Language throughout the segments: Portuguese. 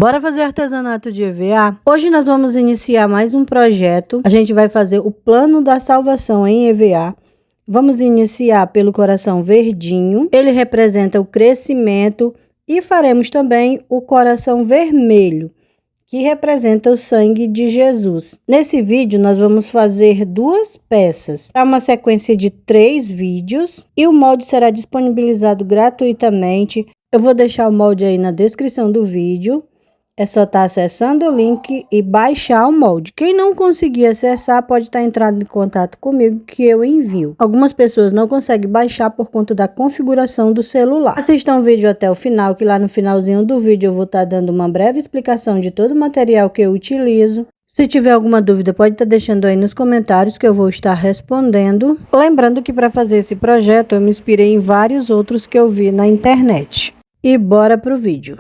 Bora fazer artesanato de EVA? Hoje nós vamos iniciar mais um projeto. A gente vai fazer o plano da salvação em EVA. Vamos iniciar pelo coração verdinho. Ele representa o crescimento e faremos também o coração vermelho, que representa o sangue de Jesus. Nesse vídeo nós vamos fazer duas peças. É uma sequência de 3 vídeos e o molde será disponibilizado gratuitamente. Eu vou deixar o molde aí na descrição do vídeo. É só estar acessando o link e baixar o molde. Quem não conseguir acessar pode estar entrando em contato comigo que eu envio. Algumas pessoas não conseguem baixar por conta da configuração do celular. Assistam o vídeo até o final, que lá no finalzinho do vídeo eu vou estar dando uma breve explicação de todo o material que eu utilizo. Se tiver alguma dúvida, pode estar deixando aí nos comentários que eu vou estar respondendo. Lembrando que para fazer esse projeto eu me inspirei em vários outros que eu vi na internet. E bora pro vídeo.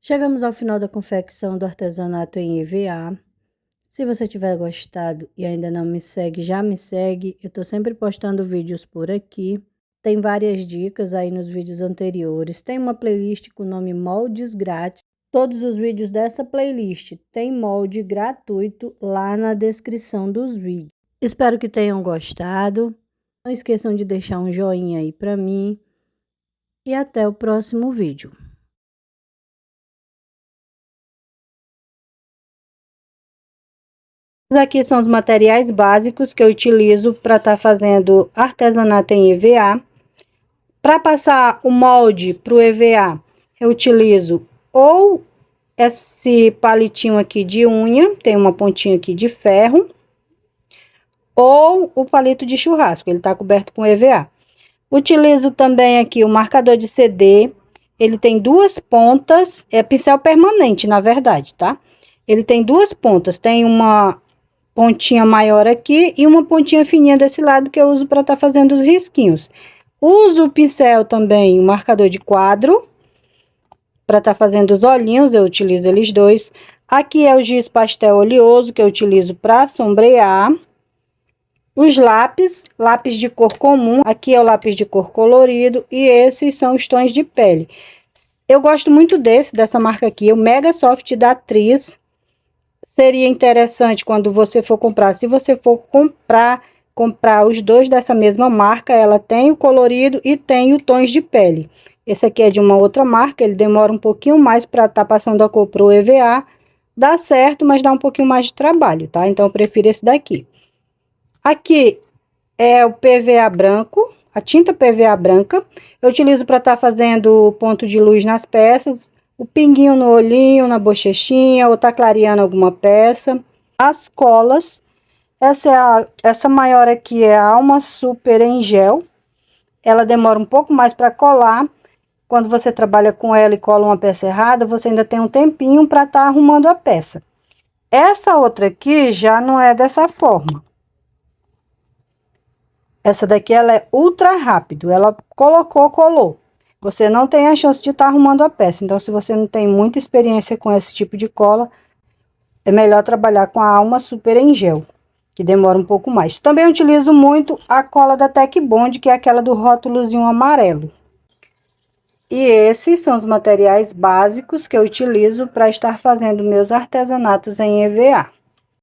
Chegamos ao final da confecção do artesanato em EVA. Se você tiver gostado e ainda não me segue, já me segue. Eu tô sempre postando vídeos por aqui. Tem várias dicas aí nos vídeos anteriores. Tem uma playlist com o nome Moldes Grátis. Todos os vídeos dessa playlist tem molde gratuito lá na descrição dos vídeos. Espero que tenham gostado. Não esqueçam de deixar um joinha aí para mim. E até o próximo vídeo. Aqui são os materiais básicos que eu utilizo para estar fazendo artesanato em EVA. Para passar o molde para o EVA, eu utilizo ou esse palitinho aqui de unha, tem uma pontinha aqui de ferro, ou o palito de churrasco, ele está coberto com EVA. Utilizo também aqui o marcador de CD, ele tem duas pontas, é pincel permanente, na verdade, tá? Ele tem duas pontas, tem uma pontinha maior aqui e uma pontinha fininha desse lado que eu uso para estar fazendo os risquinhos. Uso o pincel também, o marcador de quadro, para estar fazendo os olhinhos, eu utilizo eles dois. Aqui é o giz pastel oleoso que eu utilizo para sombrear. Os lápis de cor comum, aqui é o lápis de cor colorido e esses são os tons de pele. Eu gosto muito dessa marca aqui, o Mega Soft da Atriz. Seria interessante quando você for comprar, se você for comprar os dois dessa mesma marca, ela tem o colorido e tem o tons de pele. Esse aqui é de uma outra marca, ele demora um pouquinho mais para estar passando a cor pro EVA. Dá certo, mas dá um pouquinho mais de trabalho, tá? Então eu prefiro esse daqui. Aqui é o PVA branco, a tinta PVA branca. Eu utilizo para estar fazendo ponto de luz nas peças. O pinguinho no olhinho, na bochechinha, ou tá clareando alguma peça. As colas, essa maior aqui é a Alma Super em gel. Ela demora um pouco mais para colar. Quando você trabalha com ela e cola uma peça errada, você ainda tem um tempinho para estar arrumando a peça. Essa outra aqui já não é dessa forma. Essa daqui ela é ultra rápido, ela colou. Você não tem a chance de estar arrumando a peça. Então, se você não tem muita experiência com esse tipo de cola, é melhor trabalhar com a Alma Super em gel, que demora um pouco mais. Também utilizo muito a cola da Tec Bond, que é aquela do rótulozinho amarelo. E esses são os materiais básicos que eu utilizo para estar fazendo meus artesanatos em EVA.